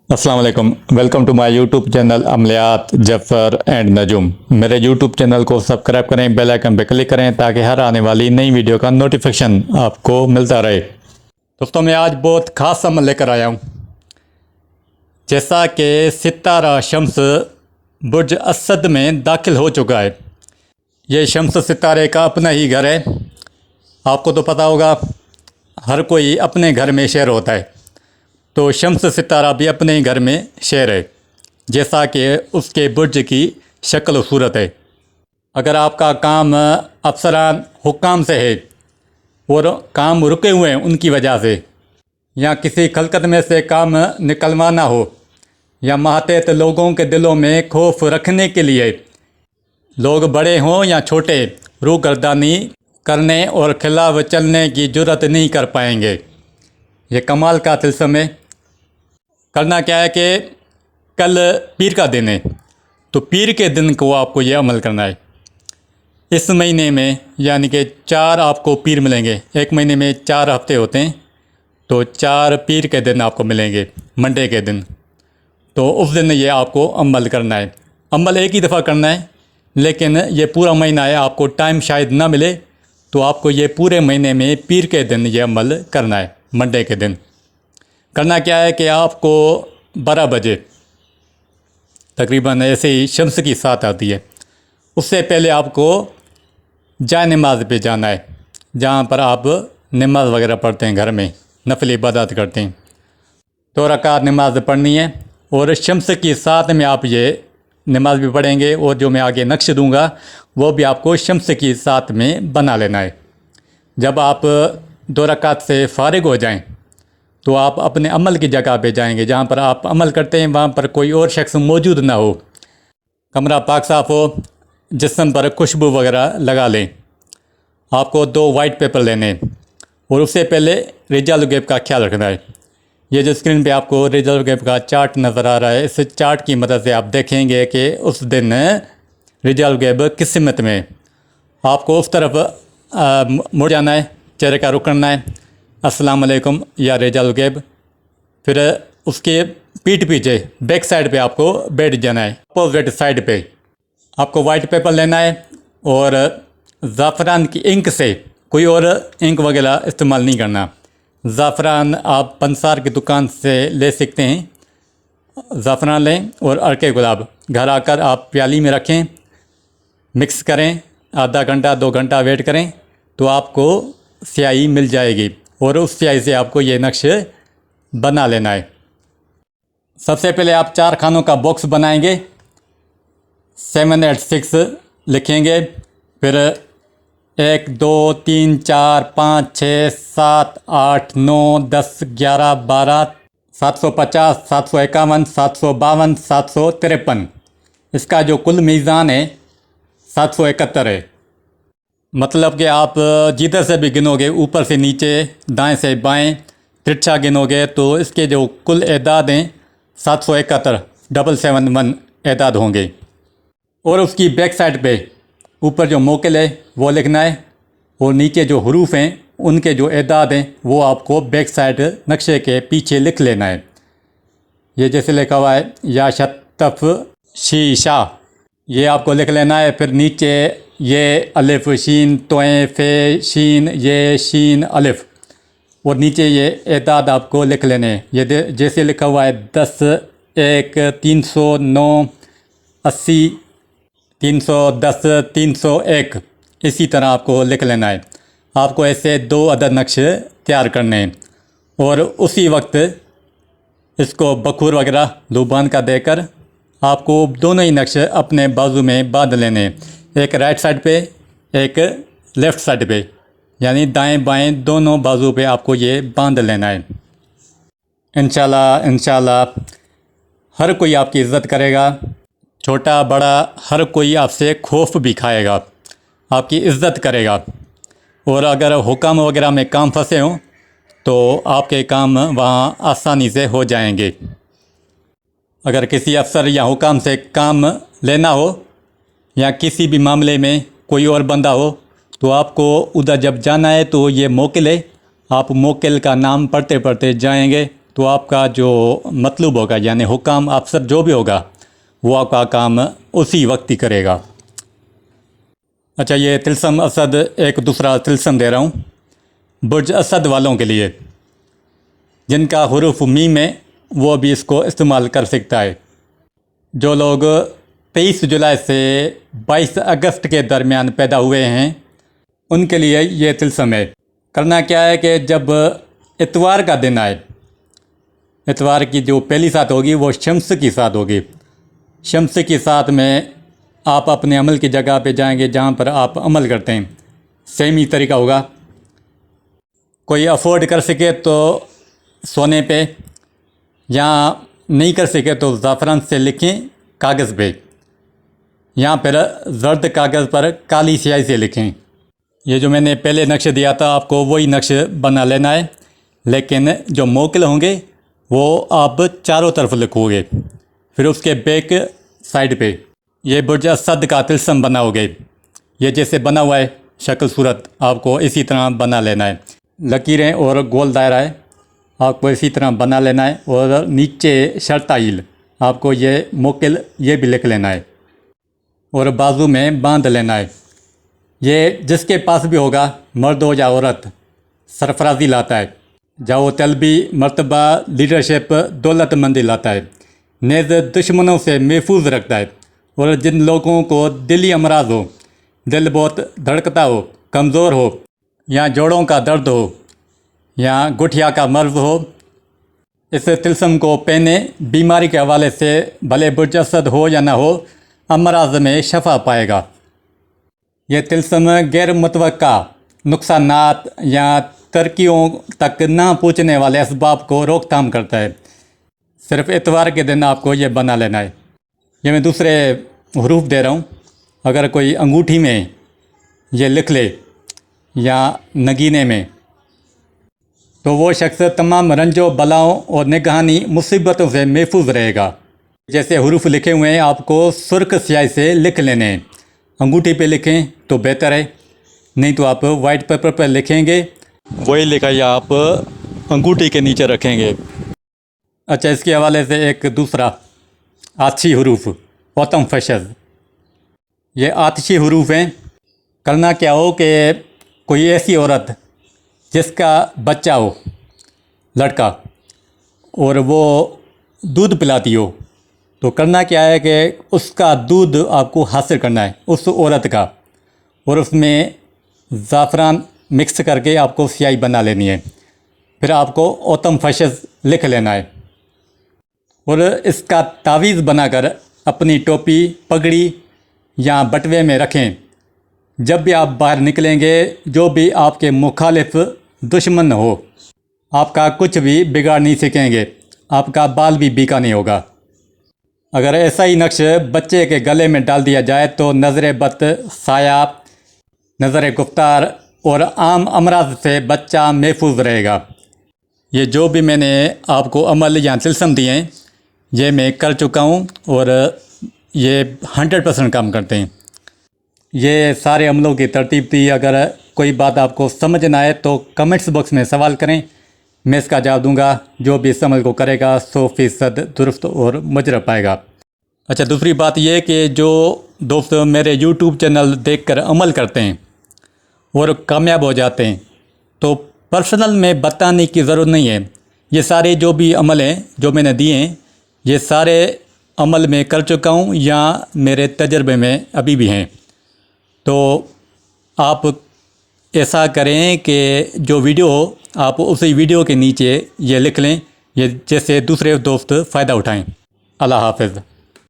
अस्सलाम वालेकुम। Welcome to my YouTube channel अमलियात जफ़र एंड नजुम। मेरे यूट्यूब चैनल को सब्सक्राइब करें, बेल आइकन पर क्लिक करें ताकि हर आने वाली नई वीडियो का नोटिफिकेशन आपको मिलता रहे। दोस्तों, मैं आज बहुत ख़ास अमल लेकर आया हूँ। जैसा कि सितारा शम्स बुर्ज असद में दाखिल हो चुका है। ये शम्स सितारे का अपना ही घर है। आपको तो पता होगा, हर कोई अपने घर में शेर होता है, तो शम्स सितारा भी अपने ही घर में शेर है, जैसा कि उसके बुर्ज की शक्ल व सूरत है। अगर आपका काम अफसरान हुक्काम से है और काम रुके हुए हैं उनकी वजह से, या किसी खलकत में से काम निकलवाना हो, या मातहत लोगों के दिलों में खौफ रखने के लिए, लोग बड़े हों या छोटे, रूगर्दानी करने और खिलाफ चलने की जुर्रत नहीं कर पाएंगे। ये कमाल का तिल्स्म है। करना क्या है कि कल पीर का दिन है, तो पीर के दिन को आपको ये अमल करना है। इस महीने में यानी कि 4 आपको पीर मिलेंगे। एक महीने में 4 हफ्ते होते हैं, तो 4 पीर के दिन आपको मिलेंगे, मंडे के दिन। तो उस दिन ये आपको अमल करना है। अमल एक ही दफ़ा करना है, लेकिन ये पूरा महीना है, आपको टाइम शायद ना मिले, तो आपको ये पूरे महीने में पीर के दिन ये अमल करना है। मंडे के दिन करना क्या है कि आपको 12 बजे तकरीबन ऐसे ही शम्स की साथ आती है, उससे पहले आपको जाए नमाज पे जाना है, जहाँ पर आप नमाज वगैरह पढ़ते हैं, घर में नफल इबादत करते हैं। 2 रकात नमाज पढ़नी है, और शम्स की साथ में आप ये नमाज भी पढ़ेंगे, और जो मैं आगे नक्श दूंगा वो भी आपको शम्स की साथ में बना लेना है। जब आप 2 रकात से फारिग हो जाएं, तो आप अपने अमल की जगह पे जाएंगे, जहाँ पर आप अमल करते हैं वहाँ पर कोई और शख्स मौजूद ना हो, कमरा पाक साफ़ हो, जिस्म पर खुशबू वगैरह लगा लें। आपको 2 वाइट पेपर लेने हैं, और उससे पहले रिजाल गैब का ख्याल रखना है। ये जो स्क्रीन पे आपको रिजाल गैब का चार्ट नज़र आ रहा है, इस चार्ट की मदद से आप देखेंगे कि उस दिन रिजाल गैब किस सिमत में। आपको उस तरफ मुड़ जाना है, चेहरे का रुख करना है, अस्सलाम वालेकुम या रिजाल गैब। फिर उसके पीठ पीछे बैक साइड पे आपको बैठ जाना है। अपोजिट साइड पे आपको वाइट पेपर लेना है, और ज़ाफ़रान की इंक से, कोई और इंक वगैरह इस्तेमाल नहीं करना। ज़ाफ़रान आप पंसार की दुकान से ले सकते हैं। ज़ाफ़रान लें और अरके गुलाब घर आकर आप प्याली में रखें, मिक्स करें, आधा घंटा 2 घंटा वेट करें, तो आपको स्याही मिल जाएगी, और उस स्याही से आपको ये नक्श बना लेना है। सबसे पहले आप 4 खानों का बॉक्स बनाएंगे, 7 8 6 लिखेंगे, फिर 1 2 3 4 5 6 7 8 9 10 11 12 750 751 752 753। इसका जो कुल मीज़ान है 771 है। मतलब कि आप जिधर से भी गिनोगे, ऊपर से नीचे, दाएं से बाएं, तिरछा गिनोगे, तो इसके जो कुल एदाद हैं 771 771 एदाद होंगे। और उसकी बैक साइड पे ऊपर जो मोकिल है वो लिखना है, और नीचे जो हरूफ हैं उनके जो एदाद हैं वो आपको बैक साइड नक्शे के पीछे लिख लेना है। ये जैसे लिखा हुआ है या शतफ शीशा, ये आपको लिख लेना है। फिर नीचे ये अलिफ शीन तोए फे शीन ये शीन अलिफ, और नीचे ये एदाद आपको लिख लेने हैं। ये जैसे लिखा हुआ है 10 1 309 80 310 301, इसी तरह आपको लिख लेना है। आपको ऐसे 2 अदद नक्श तैयार करने हैं, और उसी वक्त इसको बखूर वगैरह लुबान का देकर आपको दोनों ही नक्श अपने बाजू में बांध लेने हैं, एक राइट साइड पे, एक लेफ़्ट साइड पे, यानी दाएं बाएं दोनों बाजू पे आपको ये बांध लेना है। इंशाल्लाह हर कोई आपकी इज़्ज़त करेगा, छोटा बड़ा हर कोई आपसे खौफ भी खाएगा, आपकी इज़्ज़त करेगा। और अगर हुक्म वगैरह में काम फंसे हों तो आपके काम वहाँ आसानी से हो जाएंगे। अगर किसी अफसर या हुक्म से काम लेना हो, या किसी भी मामले में कोई और बंदा हो, तो आपको उधर जब जाना है तो ये मोकिल है, आप मोकिल का नाम पढ़ते पढ़ते जाएंगे, تو آپ کا جو مطلوب ہوگا یعنی حکام افسر جو بھی ہوگا وہ آپ کا کام اسی وقت ہی کرے گا۔ اچھا، یہ طلسم اسد ایک دوسرا طلسم دے رہا ہوں برج اسد والوں کے لیے، جن کا حروف میم ہے وہ بھی اس کو استعمال کر سکتا ہے۔ جو لوگ 23 جولائی سے 22 اگست کے درمیان پیدا ہوئے ہیں ان کے لیے یہ طلسم ہے۔ کرنا کیا ہے کہ جب اتوار کا دن آئے، اتوار کی جو پہلی سات ہوگی وہ شمس کی سات ہوگی، شمس کی سات میں آپ اپنے عمل کی جگہ پہ جائیں گے جہاں پر آپ عمل کرتے ہیں۔ سیم ہی طریقہ ہوگا، کوئی افورڈ کر سکے تو سونے پہ، یا نہیں کر سکے تو زعفران سے لکھیں کاغذ پہ، یہاں پھر زرد کاغذ پر کالی سیاہی سے لکھیں۔ یہ جو میں نے پہلے نقش دیا تھا آپ کو وہی نقش بنا لینا ہے، لیکن جو موکل ہوں گے وہ آپ چاروں طرف لکھو گے، پھر اس کے بیک سائڈ پہ یہ برج اسد کا طلسم بنا ہوگے۔ یہ جیسے بنا ہوا ہے شکل صورت آپ کو اسی طرح بنا لینا ہے، لکیریں اور گول دائرہ ہے آپ کو اسی طرح بنا لینا ہے، اور نیچے شرطائل آپ کو یہ موکل یہ بھی لکھ لینا ہے اور بازو میں باندھ لینا ہے۔ یہ جس کے پاس بھی ہوگا مرد ہو یا عورت سرفرازی لاتا ہے، جاؤ طلبی، مرتبہ، لیڈرشپ، دولت مندی لاتا ہے، نیز دشمنوں سے محفوظ رکھتا ہے۔ اور جن لوگوں کو دلی امراض ہو، دل بہت دھڑکتا ہو، کمزور ہو، یا جوڑوں کا درد ہو، یا گٹھیا کا مرض ہو، اس طلسم کو پہنے بیماری کے حوالے سے بھلے برج اسد ہو یا نہ ہو امراض میں شفا پائے گا۔ یہ طلسم غیر متوقع نقصانات یا ترقیوں تک نہ پہنچنے والے اسباب کو روک تھام کرتا ہے۔ صرف اتوار کے دن آپ کو یہ بنا لینا ہے۔ یہ میں دوسرے حروف دے رہا ہوں، اگر کوئی انگوٹھی میں یہ لکھ لے یا نگینے میں تو وہ شخص تمام رنجوں بلاؤں اور نگہانی مصیبتوں سے محفوظ رہے گا۔ جیسے حروف لکھے ہوئے ہیں آپ کو سرخ سیاہی سے لکھ لینے ہیں، انگوٹھی پہ لکھیں تو بہتر ہے، نہیں تو آپ وائٹ پیپر پہ لکھیں گے وہی لکھائی آپ انگوٹھی کے نیچے رکھیں گے۔ اچھا، اس کے حوالے سے ایک دوسرا آتشی حروف اوتم فشز، یہ آتشی حروف ہیں۔ کرنا کیا ہو کہ کوئی ایسی عورت جس کا بچہ ہو لڑکا اور وہ دودھ پلاتی ہو، تو کرنا کیا ہے کہ اس کا دودھ آپ کو حاصل کرنا ہے اس عورت کا، اور اس میں زعفران مکس کر کے آپ کو سیاہی بنا لینی ہے، پھر آپ کو اوتم فشز لکھ لینا ہے، اور اس کا تعویذ بنا کر اپنی ٹوپی، پگڑی یا بٹوے میں رکھیں۔ جب بھی آپ باہر نکلیں گے جو بھی آپ کے مخالف دشمن ہو آپ کا کچھ بھی بگاڑ نہیں سکیں گے، آپ کا بال بھی بیکا نہیں ہوگا۔ اگر ایسا ہی نقش بچے کے گلے میں ڈال دیا جائے تو نظر بد، سایہ، نظر گفتار اور عام امراض سے بچہ محفوظ رہے گا۔ یہ جو بھی میں نے آپ کو عمل یا طلسم دیے ہیں یہ میں کر چکا ہوں اور یہ 100% کام کرتے ہیں۔ یہ سارے عملوں کی ترتیب تھی۔ اگر کوئی بات آپ کو سمجھ نہ آئے تو کمنٹس باکس میں سوال کریں، میں اس کا جواب دوں گا۔ جو بھی اس عمل کو کرے گا 100% درست اور مجرب پائے گا۔ اچھا، دوسری بات یہ کہ جو دوست میرے یوٹیوب چینل دیکھ کر عمل کرتے ہیں اور کامیاب ہو جاتے ہیں تو پرسنل میں بتانے کی ضرورت نہیں ہے۔ یہ سارے جو بھی عمل ہیں جو میں نے دیے ہیں یہ سارے عمل میں کر چکا ہوں یا میرے تجربے میں ابھی بھی ہیں۔ تو آپ ایسا کریں کہ جو ویڈیو ہو آپ اسی ویڈیو کے نیچے یہ لکھ لیں، یہ جیسے دوسرے دوست فائدہ اٹھائیں۔ اللہ حافظ۔